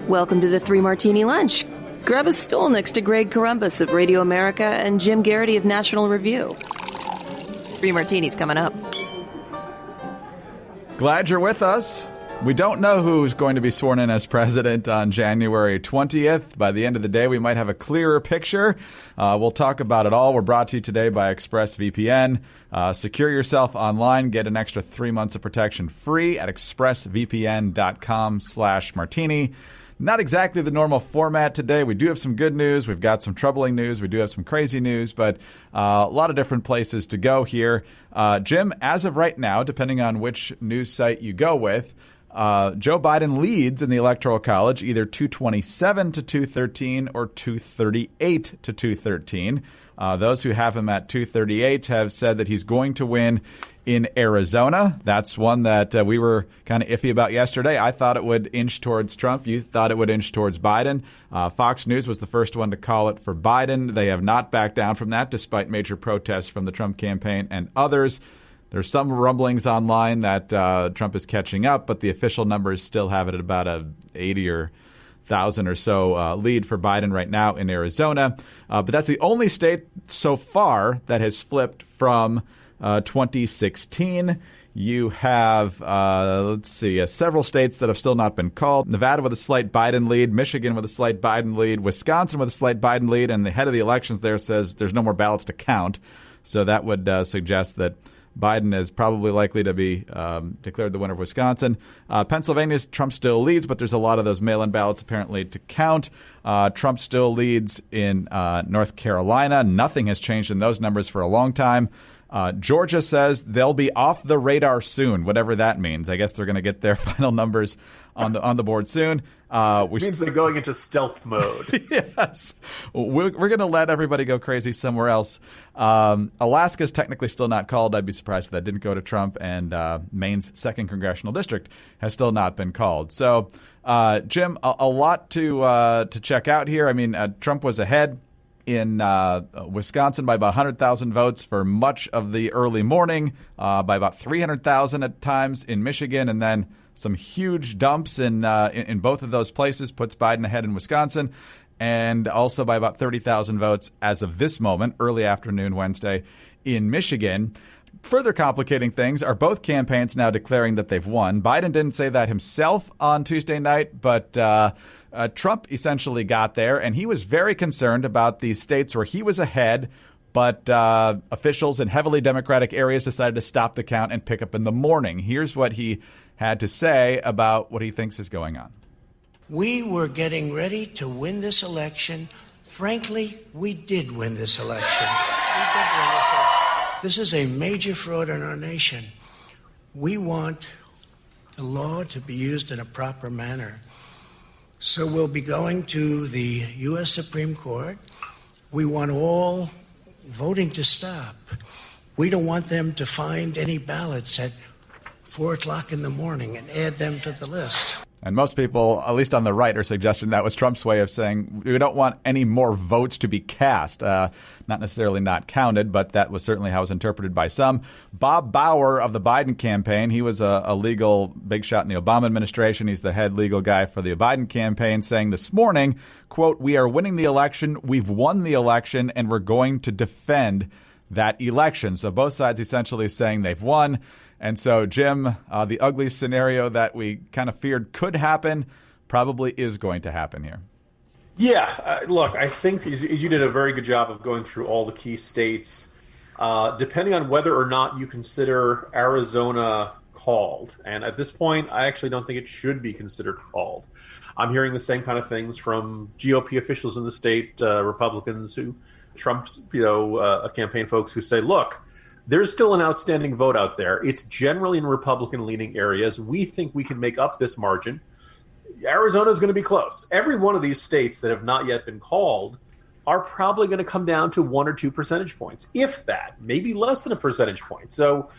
Welcome to the Three Martini Lunch. Grab a stool next to Greg Columbus of Radio America and Jim Garrity of National Review. Three Martinis coming up. Glad you're with us. We don't know who's going to be sworn in as president on January 20th. By the end of the day, we might have a clearer picture. We'll talk about it all. We're brought to you today by ExpressVPN. Secure yourself online. Get an extra 3 months of protection free at expressvpn.com/martini. Not exactly the normal format today. We do have some good news. We've got some troubling news. We do have some crazy news, but a lot of different places to go here. Jim, as of right now, depending on which news site you go with, Joe Biden leads in the Electoral College either 227 to 213 or 238 to 213. Those who have him at 238 have said that he's going to win in Arizona. That's one that we were kind of iffy about yesterday. I thought it would inch towards Trump. You thought it would inch towards Biden. Fox News was the first one to call it for Biden. They have not backed down from that despite major protests from the Trump campaign and others. There's some rumblings online that Trump is catching up, but the official numbers still have it at about a 80 or 1,000 or so lead for Biden right now in Arizona. But that's the only state so far that has flipped from 2016. You have, several states that have still not been called. Nevada with a slight Biden lead, Michigan with a slight Biden lead, Wisconsin with a slight Biden lead, and the head of the elections there says there's no more ballots to count. So that would suggest that Biden is probably likely to be declared the winner of Wisconsin. Pennsylvania, Trump still leads, but there's a lot of those mail-in ballots apparently to count. Trump still leads in North Carolina. Nothing has changed in those numbers for a long time. Georgia says they'll be off the radar soon, whatever that means. I guess they're going to get their final numbers on the board soon. It means they're going into stealth mode. Yes. We're going to let everybody go crazy somewhere else. Alaska's technically still not called. I'd be surprised if that didn't go to Trump. And Maine's 2nd congressional district has still not been called. So, Jim, a lot to check out here. I mean, Trump was ahead in Wisconsin by about 100,000 votes for much of the early morning, by about 300,000 at times in Michigan, and then some huge dumps in both of those places puts Biden ahead in Wisconsin, and also by about 30,000 votes as of this moment, early afternoon Wednesday, in Michigan. Further complicating things are both campaigns now declaring that they've won. Biden didn't say that himself on Tuesday night, but Trump essentially got there, and he was very concerned about the states where he was ahead, but officials in heavily Democratic areas decided to stop the count and pick up in the morning. Here's what he had to say about what he thinks is going on. We were getting ready to win this election. Frankly, we did win this election. This is a major fraud in our nation. We want the law to be used in a proper manner. So we'll be going to the U.S. Supreme Court. We want all voting to stop. We don't want them to find any ballots at 4 o'clock in the morning and add them to the list. And most people, at least on the right, are suggesting that was Trump's way of saying we don't want any more votes to be cast. Not necessarily not counted, but that was certainly how it was interpreted by some. Bob Bauer of the Biden campaign, he was a legal big shot in the Obama administration. He's the head legal guy for the Biden campaign, saying this morning, quote, "We are winning the election. We've won the election, and we're going to defend that election." So both sides essentially saying they've won. And so, Jim, the ugly scenario that we kind of feared could happen probably is going to happen here. Yeah, look, I think you did a very good job of going through all the key states. Depending on whether or not you consider Arizona called, and at this point, I actually don't think it should be considered called. I'm hearing the same kind of things from GOP officials in the state, Republicans who, Trump's, campaign folks who say, look, there's still an outstanding vote out there. It's generally in Republican-leaning areas. We think we can make up this margin. Arizona is going to be close. Every one of these states that have not yet been called are probably going to come down to 1 or 2 percentage points, if that, maybe less than a percentage point. So,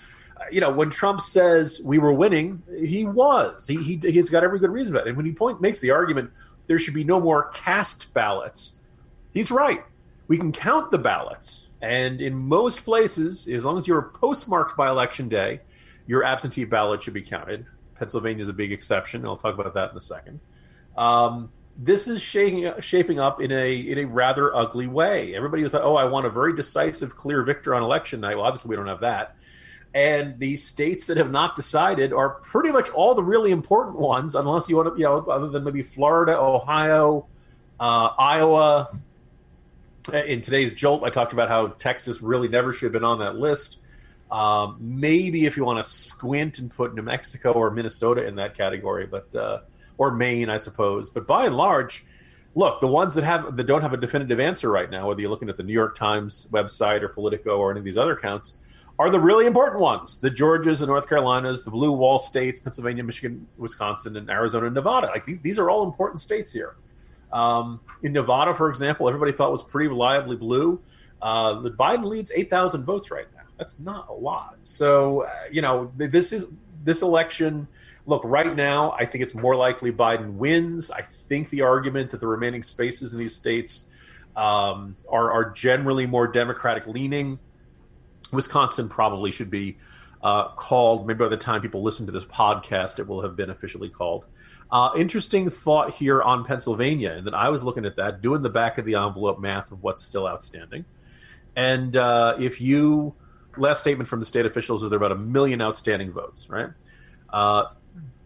when Trump says we were winning, he was. He's got every good reason for that. And when he makes the argument there should be no more cast ballots, he's right. We can count the ballots. And in most places, as long as you're postmarked by Election Day, your absentee ballot should be counted. Pennsylvania is a big exception, and I'll talk about that in a second. This is shaping up in a rather ugly way. Everybody thought, I want a very decisive, clear victor on election night. Well, obviously we don't have that. And the states that have not decided are pretty much all the really important ones, unless you want to, other than maybe Florida, Ohio, Iowa. In today's Jolt, I talked about how Texas really never should have been on that list. Maybe if you want to squint and put New Mexico or Minnesota in that category, but or Maine, I suppose. But by and large, look, the ones that don't have a definitive answer right now, whether you're looking at the New York Times website or Politico or any of these other accounts, are the really important ones. The Georgias and North Carolinas, the blue wall states, Pennsylvania, Michigan, Wisconsin, and Arizona and Nevada. Like these are all important states here. In Nevada, for example, everybody thought was pretty reliably blue. The Biden leads 8,000 votes right now. That's not a lot. So, this election. Look, right now, I think it's more likely Biden wins. I think the argument that the remaining spaces in these states are generally more Democratic leaning. Wisconsin probably should be called. Maybe by the time people listen to this podcast, it will have been officially called. Interesting thought here on Pennsylvania, and then I was looking at that, doing the back of the envelope math of what's still outstanding. And last statement from the state officials is there are about 1 million outstanding votes, right?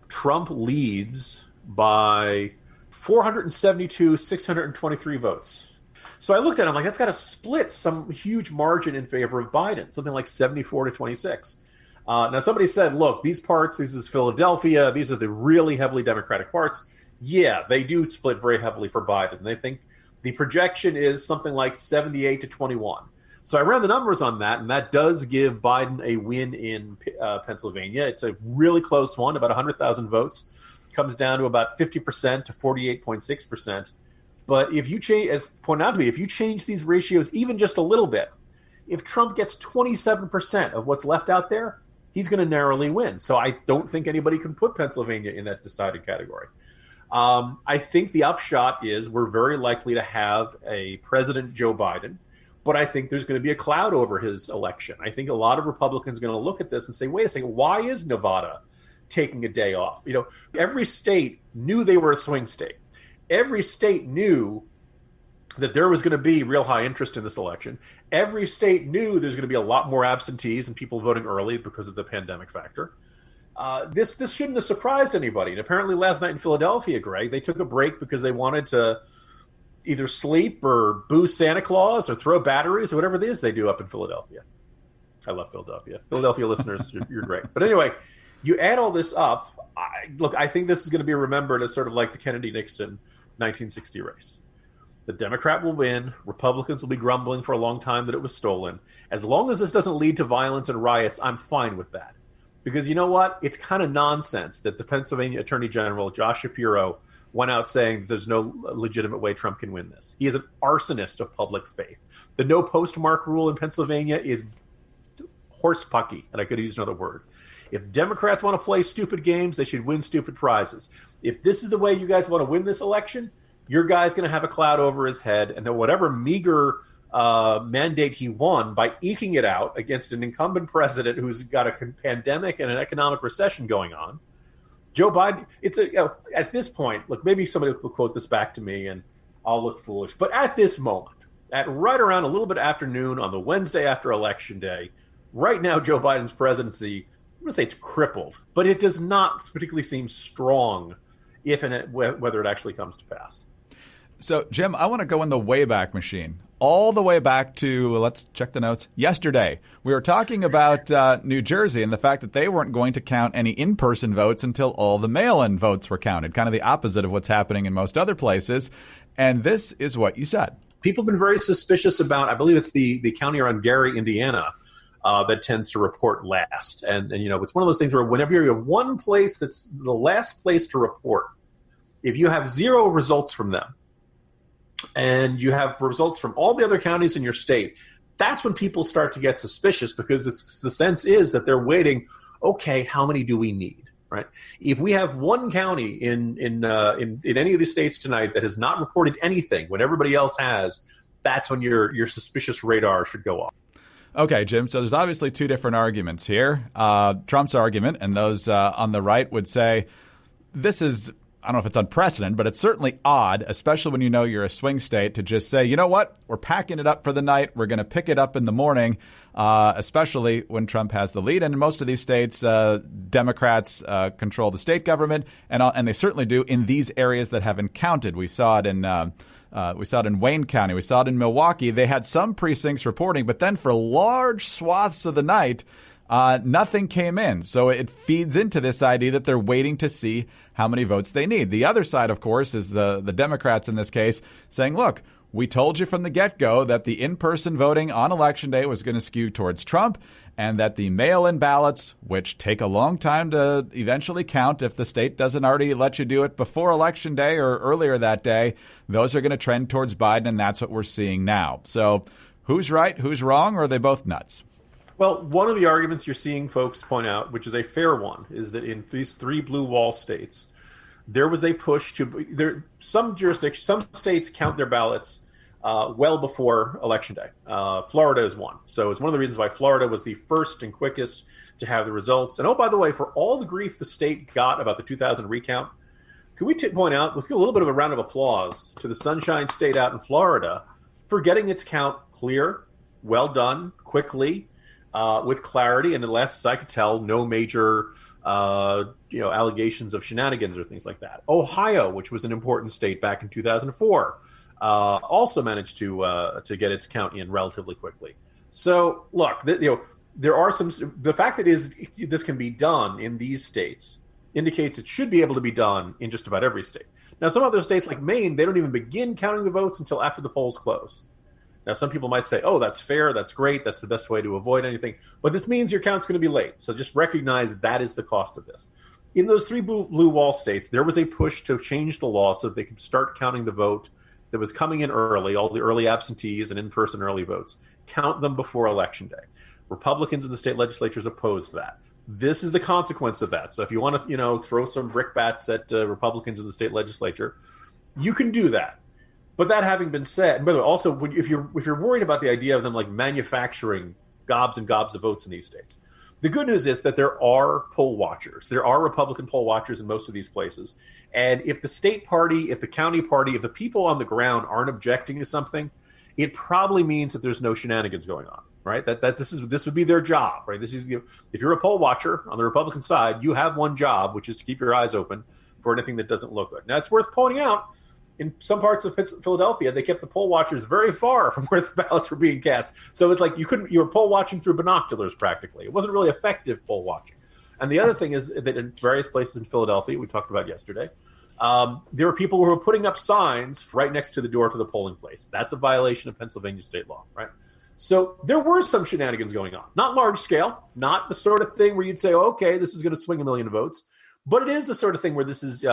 Trump leads by 623 votes. So I looked at it, I'm like, that's got to split some huge margin in favor of Biden, something like 74 to 26. Now, somebody said, look, this is Philadelphia. These are the really heavily Democratic parts. Yeah, they do split very heavily for Biden. They think the projection is something like 78 to 21. So I ran the numbers on that, and that does give Biden a win in Pennsylvania. It's a really close one, about 100,000 votes. Comes down to about 50% to 48.6%. But if you change, as pointed out to me, if you change these ratios even just a little bit, if Trump gets 27% of what's left out there, he's going to narrowly win. So I don't think anybody can put Pennsylvania in that decided category. I think the upshot is we're very likely to have a President Joe Biden, but I think there's going to be a cloud over his election. I think a lot of Republicans are going to look at this and say, wait a second, why is Nevada taking a day off? Every state knew they were a swing state. Every state knew that there was going to be real high interest in this election. Every state knew there's going to be a lot more absentees and people voting early because of the pandemic factor. This shouldn't have surprised anybody. And apparently last night in Philadelphia, Greg, they took a break because they wanted to either sleep or boo Santa Claus or throw batteries or whatever it is they do up in Philadelphia. I love Philadelphia. Philadelphia listeners, you're great. But anyway, you add all this up. I think this is going to be remembered as sort of like the Kennedy-Nixon 1960 race. The Democrat will win. Republicans will be grumbling for a long time that it was stolen. As long as this doesn't lead to violence and riots, I'm fine with that. Because you know what? It's kind of nonsense that the Pennsylvania Attorney General, Josh Shapiro, went out saying that there's no legitimate way Trump can win this. He is an arsonist of public faith. The no postmark rule in Pennsylvania is horsepucky, and I could use another word. If Democrats want to play stupid games, they should win stupid prizes. If this is the way you guys want to win this election, your guy's going to have a cloud over his head, and then whatever meager mandate he won by eking it out against an incumbent president who's got a pandemic and an economic recession going on, Joe Biden, at this point, look, maybe somebody will quote this back to me and I'll look foolish, but at this moment, at right around a little bit after noon on the Wednesday after Election Day, right now Joe Biden's presidency, I'm going to say it's crippled, but it does not particularly seem strong if and whether it actually comes to pass. So, Jim, I want to go in the Wayback Machine, all the way back to, let's check the notes, yesterday. We were talking about New Jersey and the fact that they weren't going to count any in-person votes until all the mail-in votes were counted, kind of the opposite of what's happening in most other places. And this is what you said. People have been very suspicious about, I believe it's the county around Gary, Indiana, that tends to report last. And it's one of those things where whenever you have one place that's the last place to report, if you have zero results from them, and you have results from all the other counties in your state, that's when people start to get suspicious because the sense is that they're waiting, okay, how many do we need, right? If we have one county in any of these states tonight that has not reported anything when everybody else has, that's when your suspicious radar should go off. Okay, Jim. So there's obviously two different arguments here. Trump's argument, and those on the right would say this is, I don't know if it's unprecedented, but it's certainly odd, especially when you know you're a swing state, to just say, you know what, we're packing it up for the night. We're going to pick it up in the morning, especially when Trump has the lead. And in most of these states, Democrats control the state government, and they certainly do in these areas that haven't counted. We saw it in Wayne County. We saw it in Milwaukee. They had some precincts reporting, but then for large swaths of the night, nothing came in. So it feeds into this idea that they're waiting to see how many votes they need. The other side, of course, is the Democrats in this case saying, look, we told you from the get-go that the in-person voting on Election Day was going to skew towards Trump, and that the mail-in ballots, which take a long time to eventually count if the state doesn't already let you do it before Election Day or earlier that day, those are going to trend towards Biden, and that's what we're seeing now. So who's right, who's wrong, or are they both nuts? Well, one of the arguments you're seeing folks point out, which is a fair one, is that in these three blue wall states, there was a push to some jurisdictions, some states count their ballots well before Election Day. Florida is one. So it's one of the reasons why Florida was the first and quickest to have the results. And oh, by the way, for all the grief the state got about the 2000 recount, could we point out, let's give a little bit of a round of applause to the Sunshine State out in Florida for getting its count clear, well done, quickly, with clarity, and unless, as I could tell, no major allegations of shenanigans or things like that. Ohio, which was an important state back in 2004, also managed to get its count in relatively quickly. So, look, there are some. The fact that this can be done in these states indicates it should be able to be done in just about every state. Now, some other states like Maine, they don't even begin counting the votes until after the polls close. Now, some people might say, oh, that's fair, that's great, that's the best way to avoid anything. But this means your count's going to be late. So just recognize that is the cost of this. In those three blue wall states, there was a push to change the law so that they could start counting the vote that was coming in early, all the early absentees and in-person early votes, count them before Election Day. Republicans in the state legislatures opposed that. This is the consequence of that. So if you want to, throw some brickbats at Republicans in the state legislature, you can do that. But that having been said, and by the way, also, if you're worried about the idea of them like manufacturing gobs and gobs of votes in these states, the good news is that there are poll watchers. There are Republican poll watchers in most of these places. And if the state party, if the county party, if the people on the ground aren't objecting to something, it probably means that there's no shenanigans going on, right? That this would be their job, right? This is, if you're a poll watcher on the Republican side, you have one job, which is to keep your eyes open for anything that doesn't look good. Now, it's worth pointing out, in some parts of Philadelphia, they kept the poll watchers very far from where the ballots were being cast. So it's like you were poll watching through binoculars practically. It wasn't really effective poll watching. And the other thing is that in various places in Philadelphia, we talked about yesterday, there were people who were putting up signs right next to the door to the polling place. That's a violation of Pennsylvania state law, right? So there were some shenanigans going on. Not large scale, not the sort of thing where you'd say, oh, okay, this is going to swing 1 million votes. But it is the sort of thing where this is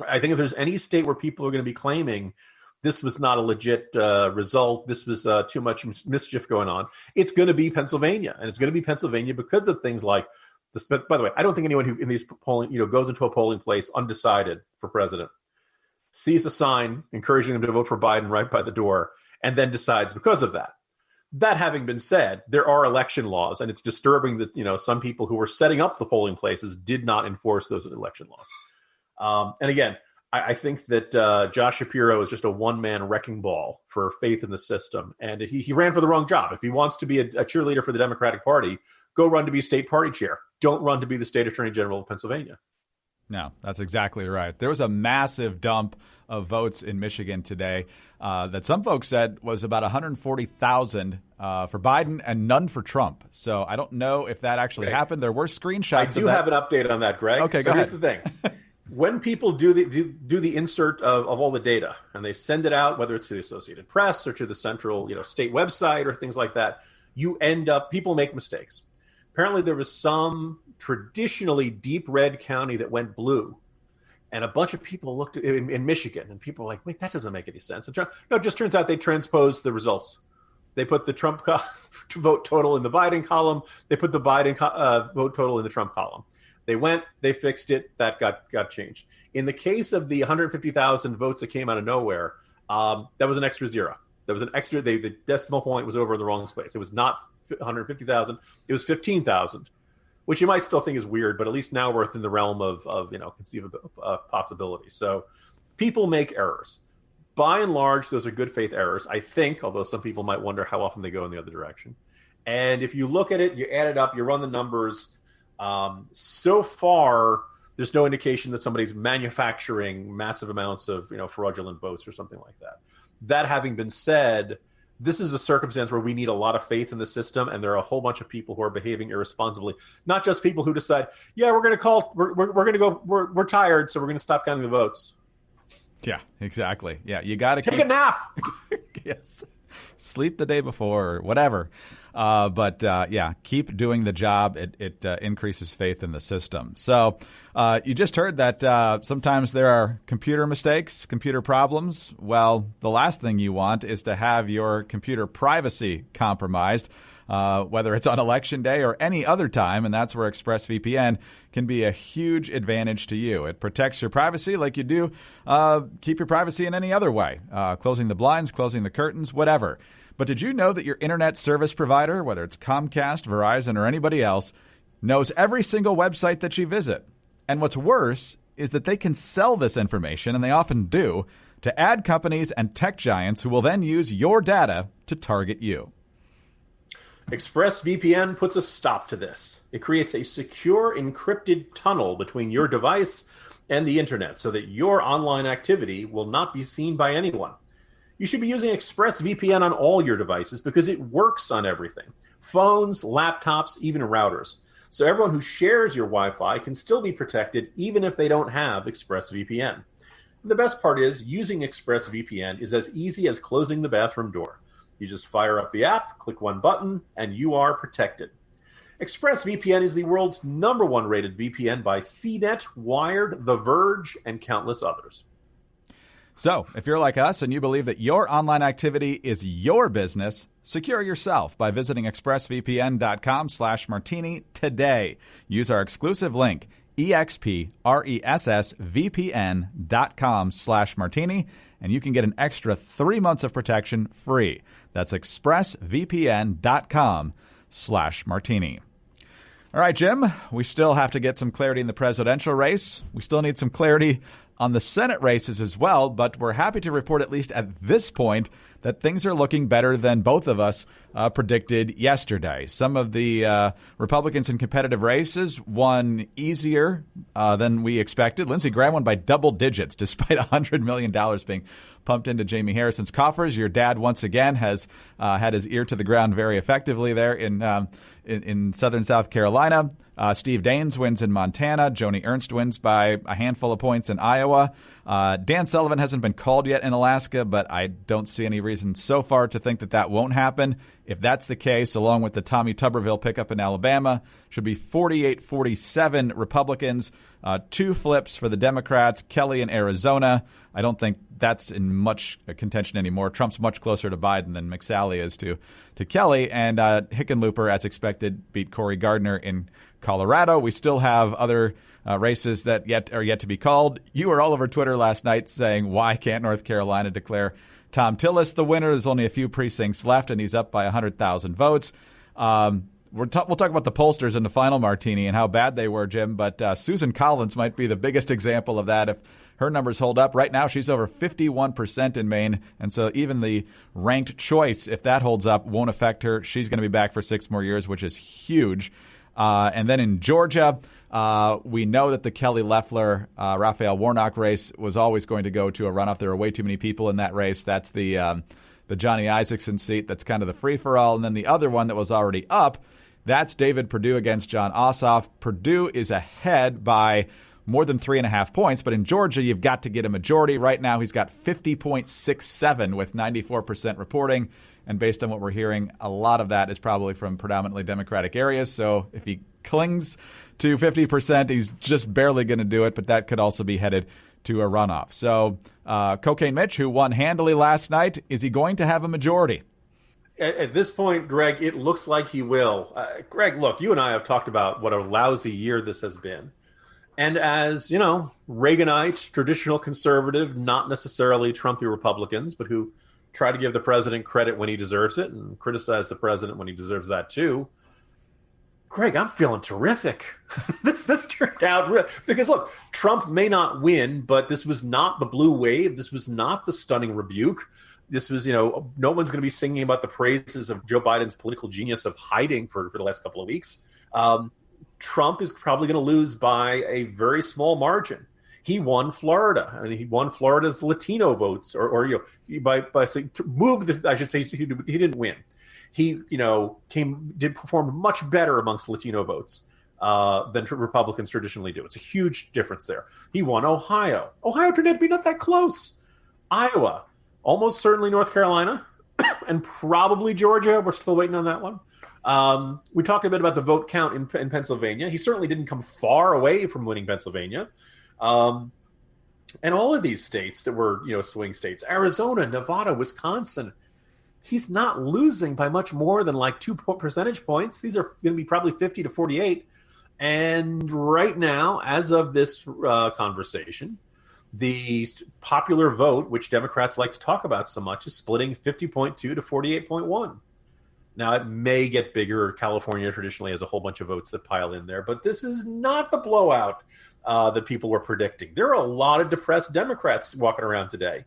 I think if there's any state where people are going to be claiming this was not a legit result, this was too much mischief going on, it's going to be Pennsylvania. And it's going to be Pennsylvania because of things like this. But by the way, I don't think anyone who in these polling, goes into a polling place undecided for president, sees a sign encouraging them to vote for Biden right by the door, and then decides because of that. That having been said, there are election laws, and it's disturbing that, some people who were setting up the polling places did not enforce those election laws. And again, I think that Josh Shapiro is just a one-man wrecking ball for faith in the system. And he ran for the wrong job. If he wants to be a cheerleader for the Democratic Party, go run to be state party chair. Don't run to be the state attorney general of Pennsylvania. No, that's exactly right. There was a massive dump of votes in Michigan today that some folks said was about 140,000 for Biden and none for Trump. So I don't know if that actually happened. There were screenshots. I do have an update on that, Greg. Okay, so go here's ahead. the thing. When people do the insert of all the data and they send it out, whether it's to the Associated Press or to the central state website or things like that, people make mistakes. Apparently there was some traditionally deep red county that went blue, and a bunch of people looked in Michigan, and people were like, wait, that doesn't make any sense. No, it just turns out they transposed the results. They put the Trump vote total in the Biden column. They put the Biden vote total in the Trump column. They went, they fixed it, that got changed. In the case of the 150,000 votes that came out of nowhere, that was an extra zero. There was an extra. The decimal point was over in the wrong space. It was not 150,000. It was 15,000, which you might still think is weird, but at least now we're within the realm of conceivable possibility. So people make errors. By and large, those are good faith errors, I think, although some people might wonder how often they go in the other direction. And if you look at it, you add it up, you run the numbers. So far, there's no indication that somebody's manufacturing massive amounts of fraudulent votes or something like that. That having been said, this is a circumstance where we need a lot of faith in the system, and there are a whole bunch of people who are behaving irresponsibly. Not just people who decide, yeah, we're going to call, we're going to go, we're tired, so we're going to stop counting the votes. Yeah, exactly. Yeah, you got to take a nap. Yes, sleep the day before or whatever. But keep doing the job. It increases faith in the system. So you just heard that sometimes there are computer mistakes, computer problems. Well, the last thing you want is to have your computer privacy compromised, whether it's on election day or any other time. And that's where ExpressVPN can be a huge advantage to you. It protects your privacy like you do keep your privacy in any other way, closing the blinds, closing the curtains, whatever. But did you know that your internet service provider, whether it's Comcast, Verizon, or anybody else, knows every single website that you visit? And what's worse is that they can sell this information, and they often do, to ad companies and tech giants who will then use your data to target you. ExpressVPN puts a stop to this. It creates a secure, encrypted tunnel between your device and the internet so that your online activity will not be seen by anyone. You should be using ExpressVPN on all your devices because it works on everything. Phones, laptops, even routers. So everyone who shares your Wi-Fi can still be protected even if they don't have ExpressVPN. And the best part is using ExpressVPN is as easy as closing the bathroom door. You just fire up the app, click one button, and you are protected. ExpressVPN is the world's #1 rated VPN by CNET, Wired, The Verge, and countless others. So, if you're like us and you believe that your online activity is your business, secure yourself by visiting expressvpn.com/martini today. Use our exclusive link, expressvpn.com/martini, and you can get an extra 3 months of protection free. That's expressvpn.com/martini. All right, Jim, we still have to get some clarity in the presidential race. We still need some clarity on the Senate races as well, but we're happy to report, at least at this point, that things are looking better than both of us predicted yesterday. Some of the Republicans in competitive races won easier than we expected. Lindsey Graham won by double digits, despite $100 million being pumped into Jamie Harrison's coffers. Your dad, once again, has had his ear to the ground very effectively there in southern South Carolina. Steve Daines wins in Montana. Joni Ernst wins by a handful of points in Iowa. Dan Sullivan hasn't been called yet in Alaska, but I don't see any reason so far to think that that won't happen. If that's the case, along with the Tommy Tuberville pickup in Alabama, should be 48-47 Republicans, 2 flips for the Democrats, Kelly in Arizona. I don't think that's in much contention anymore. Trump's much closer to Biden than McSally is to Kelly. And Hickenlooper, as expected, beat Cory Gardner in Colorado. We still have other races that are yet to be called. You were all over Twitter last night saying, why can't North Carolina declare Tom Tillis the winner? There's only a few precincts left, and he's up by 100,000 votes. We'll talk about the pollsters in the final, Martini, and how bad they were, Jim. But Susan Collins might be the biggest example of that. If her numbers hold up right now, she's over 51% in Maine. And so even the ranked choice, if that holds up, won't affect her. She's going to be back for 6 more years, which is huge. And then in Georgia, we know that the Kelly Loeffler, Raphael Warnock race was always going to go to a runoff. There were way too many people in that race. That's the Johnny Isakson seat. That's kind of the free-for-all. And then the other one that was already up, that's David Perdue against John Ossoff. Perdue is ahead by more than 3.5 points. But in Georgia, you've got to get a majority. Right now, he's got 50.67 with 94% reporting. And based on what we're hearing, a lot of that is probably from predominantly Democratic areas. So if he clings to 50%, he's just barely going to do it. But that could also be headed to a runoff. So Cocaine Mitch, who won handily last night, is he going to have a majority? At this point, Greg, it looks like he will. Greg, look, you and I have talked about what a lousy year this has been. And as, Reaganite, traditional conservative, not necessarily Trumpy Republicans, but who try to give the president credit when he deserves it and criticize the president when he deserves that too. Greg, I'm feeling terrific. This turned out real, because look, Trump may not win, but this was not the blue wave. This was not the stunning rebuke. This was, no one's going to be singing about the praises of Joe Biden's political genius of hiding for the last couple of weeks. Trump is probably going to lose by a very small margin. He won Florida. I mean, he won Florida's Latino votes, or by saying to move the. I should say he didn't win. He did perform much better amongst Latino votes than Republicans traditionally do. It's a huge difference there. He won Ohio. Ohio turned out to be not that close. Iowa, almost certainly North Carolina, and probably Georgia. We're still waiting on that one. We talked a bit about the vote count in Pennsylvania. He certainly didn't come far away from winning Pennsylvania. And all of these states that were, swing states, Arizona, Nevada, Wisconsin, he's not losing by much more than like 2 percentage points. These are going to be probably 50 to 48. And right now, as of this conversation, the popular vote, which Democrats like to talk about so much, is splitting 50.2 to 48.1. Now, it may get bigger. California traditionally has a whole bunch of votes that pile in there, but this is not the blowout that people were predicting. There are a lot of depressed Democrats walking around today.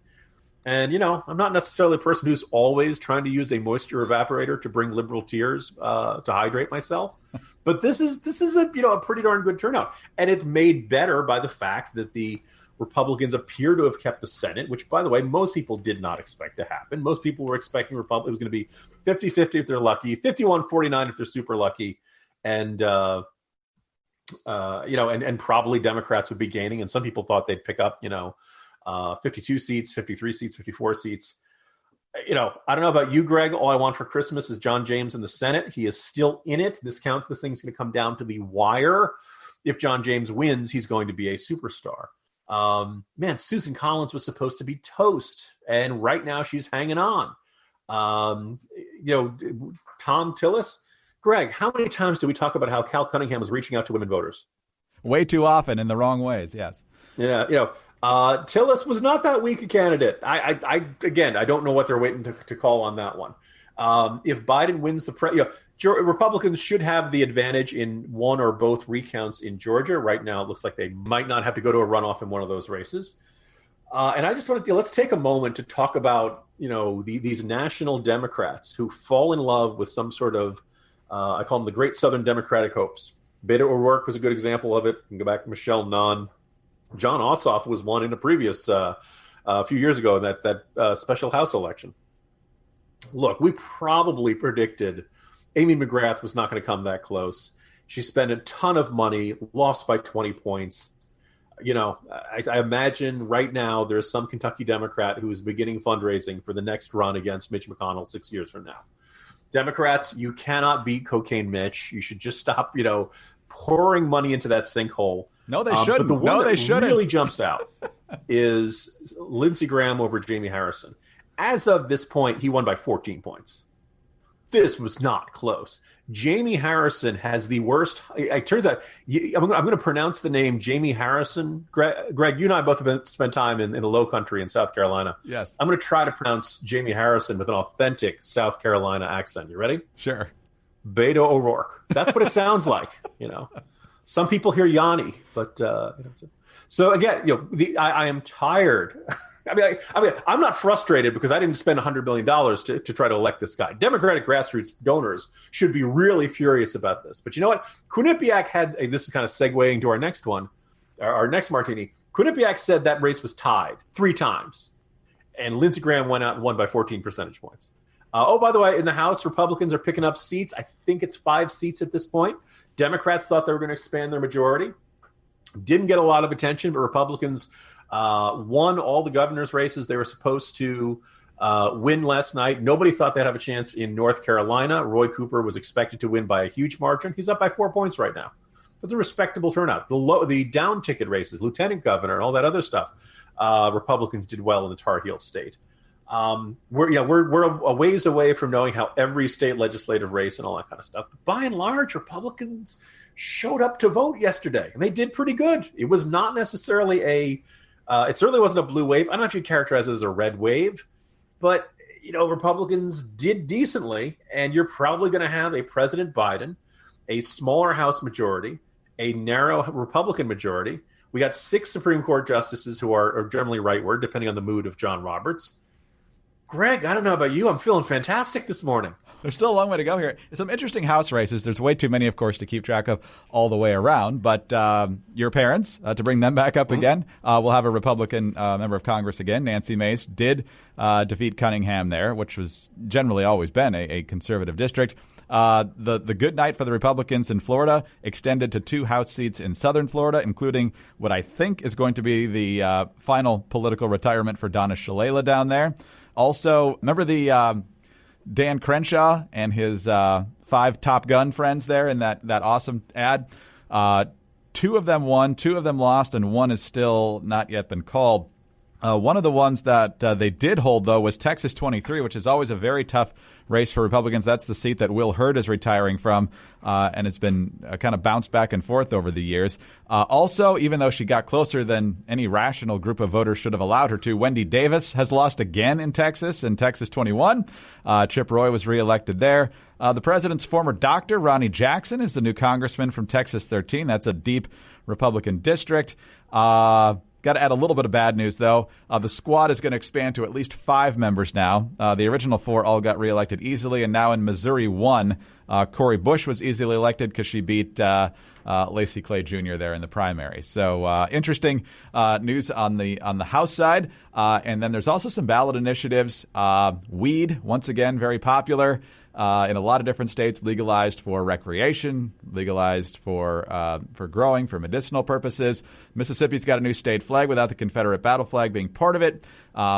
And, I'm not necessarily a person who's always trying to use a moisture evaporator to bring liberal tears to hydrate myself. But this is a pretty darn good turnout. And it's made better by the fact that the Republicans appear to have kept the Senate, which, by the way, most people did not expect to happen. Most people were expecting it was going to be 50-50 if they're lucky, 51-49 if they're super lucky, and and probably Democrats would be gaining. And some people thought they'd pick up, 52 seats, 53 seats, 54 seats. I don't know about you, Greg. All I want for Christmas is John James in the Senate. He is still in it. This thing's going to come down to the wire. If John James wins, he's going to be a superstar. Susan Collins was supposed to be toast, and right now she's hanging on. Tom Tillis. Greg, how many times do we talk about how Cal Cunningham was reaching out to women voters? Way too often in the wrong ways, yes. Yeah, Tillis was not that weak a candidate. I don't know what they're waiting to call on that one. If Biden wins Republicans should have the advantage in one or both recounts in Georgia. Right now, it looks like they might not have to go to a runoff in one of those races. And I just want to let's take a moment to talk about these national Democrats who fall in love with some sort of I call them the Great Southern Democratic Hopes. Beto O'Rourke was a good example of it. You can go back to Michelle Nunn. John Ossoff was one in a previous a few years ago in that special House election. Look, we probably predicted Amy McGrath was not going to come that close. She spent a ton of money, lost by 20 points. I imagine right now there's some Kentucky Democrat who is beginning fundraising for the next run against Mitch McConnell 6 years from now. Democrats, you cannot beat Cocaine Mitch. You should just stop, pouring money into that sinkhole. No, they shouldn't. But the one that really jumps out is Lindsey Graham over Jamie Harrison. As of this point, he won by 14 points. This was not close. Jamie Harrison has the worst. It turns out I'm going to pronounce the name Jamie Harrison. Greg, you and I both have spent time in the Low Country in South Carolina. Yes. I'm going to try to pronounce Jamie Harrison with an authentic South Carolina accent. You ready? Sure. Beto O'Rourke. That's what it sounds like. Some people hear Yanni, but so again, I am tired. I mean, I'm not frustrated because I didn't spend $100 million to try to elect this guy. Democratic grassroots donors should be really furious about this. But you know what? Quinnipiac had, this is kind of segueing to our next one, our next martini. Quinnipiac said that race was tied 3 times. And Lindsey Graham went out and won by 14 percentage points. By the way, in the House, Republicans are picking up seats. I think it's 5 seats at this point. Democrats thought they were going to expand their majority. Didn't get a lot of attention, but Republicans won all the governor's races they were supposed to win last night. Nobody thought they'd have a chance in North Carolina. Roy Cooper was expected to win by a huge margin. He's up by 4 points right now. That's a respectable turnout. The down ticket races, lieutenant governor, and all that other stuff, Republicans did well in the Tar Heel state. We're a ways away from knowing how every state legislative race and all that kind of stuff. But by and large, Republicans showed up to vote yesterday, and they did pretty good. It was not necessarily it certainly wasn't a blue wave. I don't know if you characterize it as a red wave, but Republicans did decently, and you're probably going to have a President Biden, a smaller House majority, a narrow Republican majority. We got 6 Supreme Court justices who are generally rightward, depending on the mood of John Roberts. Greg, I don't know about you. I'm feeling fantastic this morning. There's still a long way to go here. Some interesting House races. There's way too many, of course, to keep track of all the way around. But your parents, to bring them back up again, we'll have a Republican member of Congress again. Nancy Mace did defeat Cunningham there, which was generally always been a conservative district. The good night for the Republicans in Florida extended to 2 House seats in southern Florida, including what I think is going to be the final political retirement for Donna Shalala down there. Also, remember the Dan Crenshaw and his 5 Top Gun friends there in that awesome ad? 2 of them won, 2 of them lost, and 1 is still not yet been called. One of the ones that they did hold, though, was Texas 23, which is always a very tough race for Republicans. That's the seat that Will Hurd is retiring from and has been kind of bounced back and forth over the years. Also, even though she got closer than any rational group of voters should have allowed her to, Wendy Davis has lost again in Texas 21. Chip Roy was reelected there. The president's former doctor, Ronnie Jackson, is the new congressman from Texas 13. That's a deep Republican district. Got to add a little bit of bad news, though. The squad is going to expand to at least 5 members now. The original 4 all got reelected easily, and now in Missouri 1, Cori Bush was easily elected because she beat Lacey Clay Jr. there in the primary. So interesting news on the House side. And then there's also some ballot initiatives. Weed, once again, very popular. In a lot of different states, legalized for recreation, legalized for growing, for medicinal purposes. Mississippi's got a new state flag without the Confederate battle flag being part of it.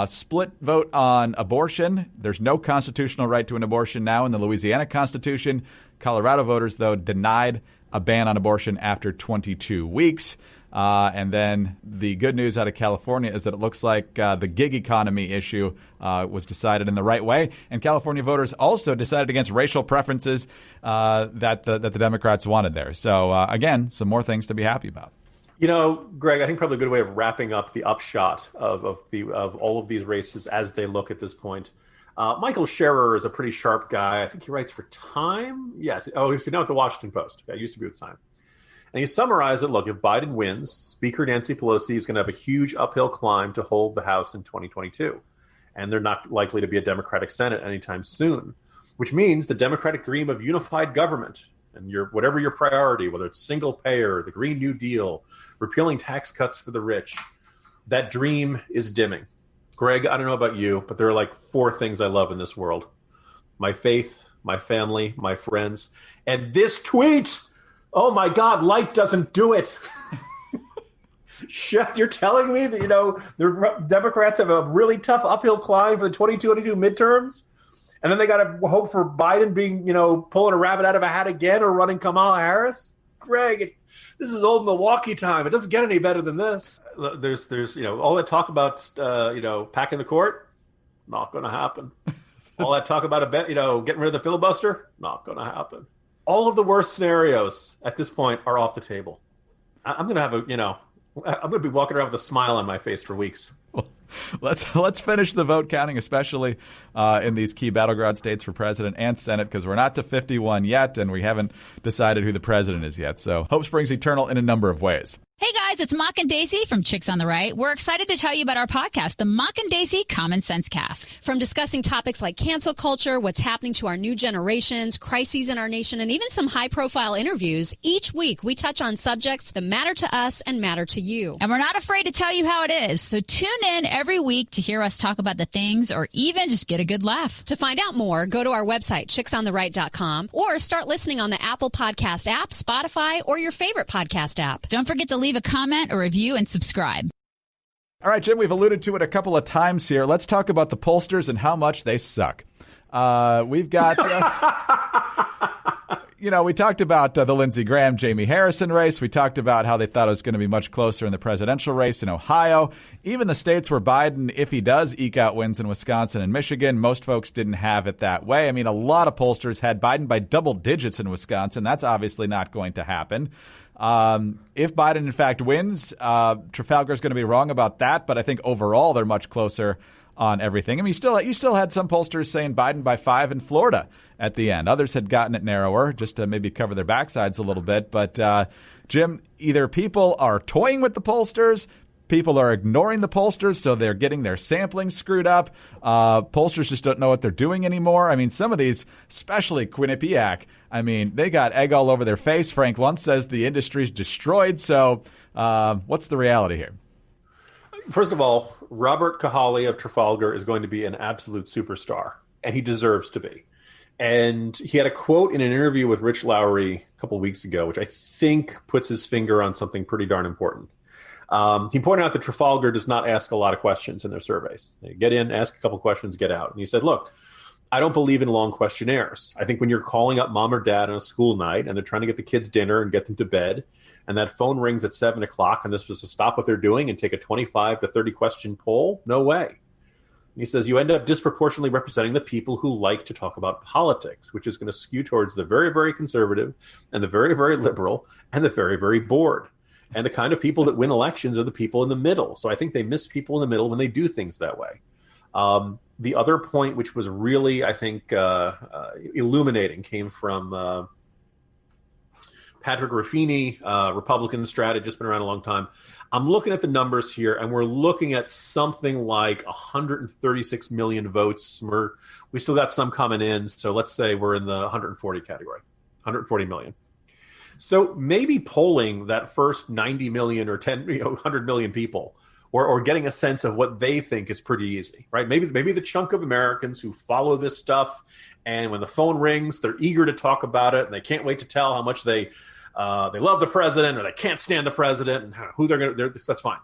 Split vote on abortion. There's no constitutional right to an abortion now in the Louisiana Constitution. Colorado voters, though, denied a ban on abortion after 22 weeks. And then the good news out of California is that it looks like the gig economy issue was decided in the right way. And California voters also decided against racial preferences that the Democrats wanted there. So, again, some more things to be happy about. Greg, I think probably a good way of wrapping up the upshot of all of these races as they look at this point. Michael Scherer is a pretty sharp guy. I think he writes for Time. Yes. Oh, he's now at the Washington Post. I used to be with Time. And he summarized it, look, if Biden wins, Speaker Nancy Pelosi is going to have a huge uphill climb to hold the House in 2022. And they're not likely to be a Democratic Senate anytime soon, which means the Democratic dream of unified government and whatever your priority, whether it's single payer, the Green New Deal, repealing tax cuts for the rich, that dream is dimming. Greg, I don't know about you, but there are like 4 things I love in this world. My faith, my family, my friends, and this tweet. Oh, my God, light doesn't do it. Shit, you're telling me that, the Democrats have a really tough uphill climb for the 2022 midterms? And then they got to hope for Biden being, pulling a rabbit out of a hat again or running Kamala Harris? Greg, this is old Milwaukee time. It doesn't get any better than this. There's all that talk about, packing the court, not going to happen. All that talk about, getting rid of the filibuster, not going to happen. All of the worst scenarios at this point are off the table. I'm going to have I'm going to be walking around with a smile on my face for weeks. Well, let's finish the vote counting, especially in these key battleground states for president and Senate, because we're not to 51 yet, and we haven't decided who the president is yet. So hope springs eternal in a number of ways. Hey guys, it's Mock and Daisy from Chicks on the Right. We're excited to tell you about our podcast, the Mock and Daisy Common Sense Cast. From discussing topics like cancel culture, what's happening to our new generations, crises in our nation, and even some high-profile interviews, each week we touch on subjects that matter to us and matter to you. And we're not afraid to tell you how it is. So tune in every week to hear us talk about the things or even just get a good laugh. To find out more, go to our website, chicksontheright.com, or start listening on the Apple Podcast app, Spotify, or your favorite podcast app. Don't forget to leave a comment or review and subscribe. All right, Jim, we've alluded to it a couple of times here. Let's talk about the pollsters and how much they suck. We've got, we talked about the Lindsey Graham, Jamie Harrison race. We talked about how they thought it was going to be much closer in the presidential race in Ohio. Even the states where Biden, if he does eke out wins in Wisconsin and Michigan, most folks didn't have it that way. I mean, a lot of pollsters had Biden by double digits in Wisconsin. That's obviously not going to happen. If Biden, in fact, wins, Trafalgar is going to be wrong about that. But I think overall they're much closer on everything. I mean, you still had some pollsters saying Biden by 5 in Florida at the end. Others had gotten it narrower just to maybe cover their backsides a little bit. But, Jim, either people are toying with the pollsters, people are ignoring the pollsters, so they're getting their sampling screwed up. Pollsters just don't know what they're doing anymore. I mean, some of these, especially Quinnipiac, I mean, they got egg all over their face. Frank Luntz says the industry's destroyed. So what's the reality here? First of all, Robert Kahali of Trafalgar is going to be an absolute superstar, and he deserves to be. And he had a quote in an interview with Rich Lowry a couple of weeks ago, which I think puts his finger on something pretty darn important. He pointed out that Trafalgar does not ask a lot of questions in their surveys. They get in, ask a couple of questions, get out. And he said, look, I don't believe in long questionnaires. I think when you're calling up mom or dad on a school night and they're trying to get the kids dinner and get them to bed, and that phone rings at 7 o'clock and this was to stop what they're doing and take a 25 to 30 question poll, no way. And he says you end up disproportionately representing the people who like to talk about politics, which is going to skew towards the very, very conservative and the very, very liberal and the very, very bored. And the kind of people that win elections are the people in the middle. So I think they miss people in the middle when they do things that way. The other point, which was really, I think, illuminating, came from Patrick Ruffini, Republican strategist, been around a long time. I'm looking at the numbers here, and we're looking at something like 136 million votes. We still got some coming in, so let's say we're in the 140 category, 140 million. So maybe polling that first 90 million or 100 million people, or getting a sense of what they think is pretty easy, right? Maybe the chunk of Americans who follow this stuff, and when the phone rings, they're eager to talk about it, and they can't wait to tell how much they love the president or they can't stand the president and who they're going to. That's fine.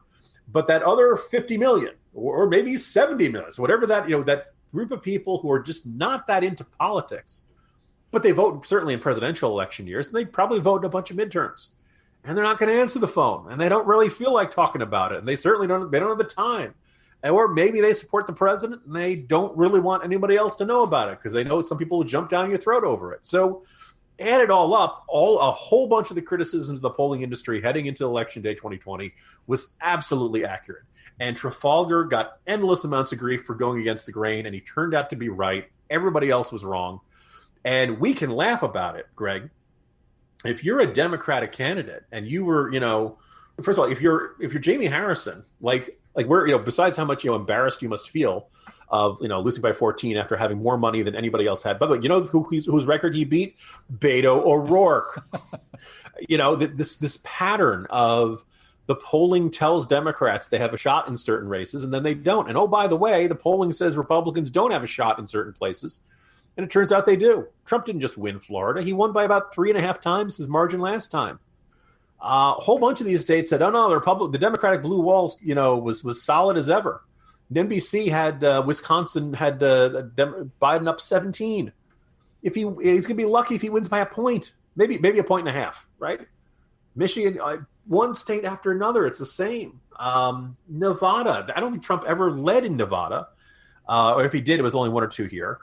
But that other 50 million or maybe 70 million, so whatever that that group of people who are just not that into politics, but they vote certainly in presidential election years, and they probably vote in a bunch of midterms, and they're not going to answer the phone, and they don't really feel like talking about it, and they certainly don't. They don't have the time, or maybe they support the president and they don't really want anybody else to know about it because they know some people will jump down your throat over it. So, add it all up, a whole bunch of the criticisms of the polling industry heading into Election Day 2020 was absolutely accurate. And Trafalgar got endless amounts of grief for going against the grain, and he turned out to be right. Everybody else was wrong. And we can laugh about it, Greg. If you're a Democratic candidate and you were, first of all, if you're Jamie Harrison, like we're, besides how much embarrassed you must feel of losing by 14 after having more money than anybody else had. By the way, whose record he beat? Beto O'Rourke. This pattern of the polling tells Democrats they have a shot in certain races, and then they don't. And oh, by the way, the polling says Republicans don't have a shot in certain places. And it turns out they do. Trump didn't just win Florida. He won by about 3.5 times his margin last time. A whole bunch of these states said, oh, no, the Democratic blue walls, was solid as ever. And NBC had Wisconsin had Biden up 17. He's going to be lucky if he wins by a point, maybe a point and a half, right? Michigan, one state after another, it's the same. Nevada, I don't think Trump ever led in Nevada, or if he did, it was only 1 or 2 here.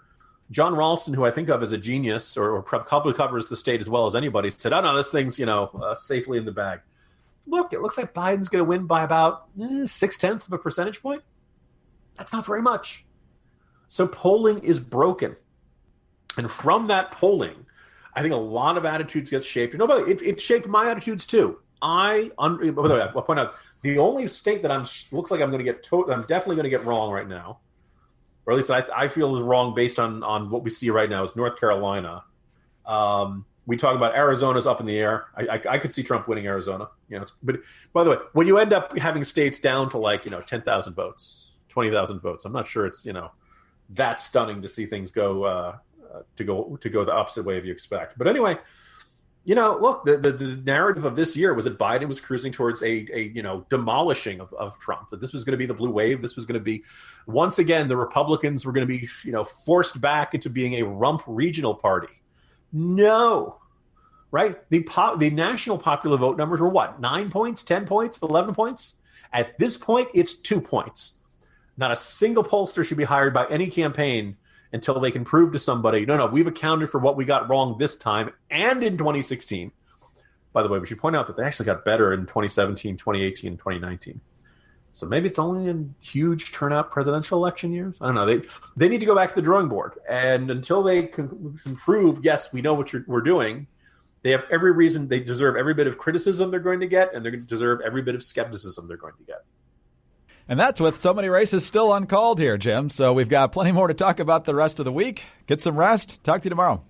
John Ralston, who I think of as a genius, or probably covers the state as well as anybody, said, "Oh no, this thing's safely in the bag." Look, it looks like Biden's going to win by about 0.6 of a percentage point. That's not very much. So polling is broken, and from that polling, I think a lot of attitudes get shaped. By the way, it shaped my attitudes too. By the way, I'll point out the only state that looks like I'm going to get I'm definitely going to get wrong right now, or at least I feel is wrong based on what we see right now, is North Carolina. We talk about Arizona's up in the air. I could see Trump winning Arizona. But by the way, when you end up having states down to 10,000 votes, 20,000 votes, I'm not sure it's that stunning to see things go the opposite way of you expect. But anyway, look, the narrative of this year was that Biden was cruising towards a demolishing of Trump, that this was going to be the blue wave. This was going to be, once again, the Republicans were going to be, forced back into being a rump regional party. No, right? The national popular vote numbers were what? 9 points, 10 points, 11 points? At this point, it's 2 points. Not a single pollster should be hired by any campaign until they can prove to somebody, no, we've accounted for what we got wrong this time and in 2016. By the way, we should point out that they actually got better in 2017, 2018, and 2019. So maybe it's only in huge turnout presidential election years. I don't know. They need to go back to the drawing board. And until they can prove, yes, we know what we're doing, they have every reason. They deserve every bit of criticism they're going to get, and they deserve every bit of skepticism they're going to get. And that's with so many races still uncalled here, Jim. So we've got plenty more to talk about the rest of the week. Get some rest. Talk to you tomorrow.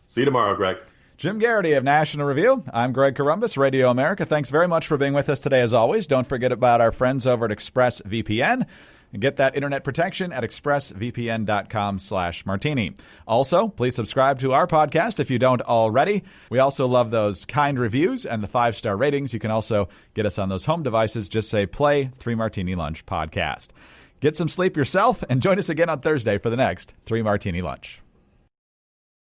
See you tomorrow, Greg. Jim Garrity of National Review. I'm Greg Corombos, Radio America. Thanks very much for being with us today, as always. Don't forget about our friends over at ExpressVPN. And get that internet protection at expressvpn.com/martini. Also, please subscribe to our podcast if you don't already. We also love those kind reviews and the 5-star ratings. You can also get us on those home devices. Just say play 3 Martini Lunch podcast. Get some sleep yourself and join us again on Thursday for the next 3 Martini Lunch.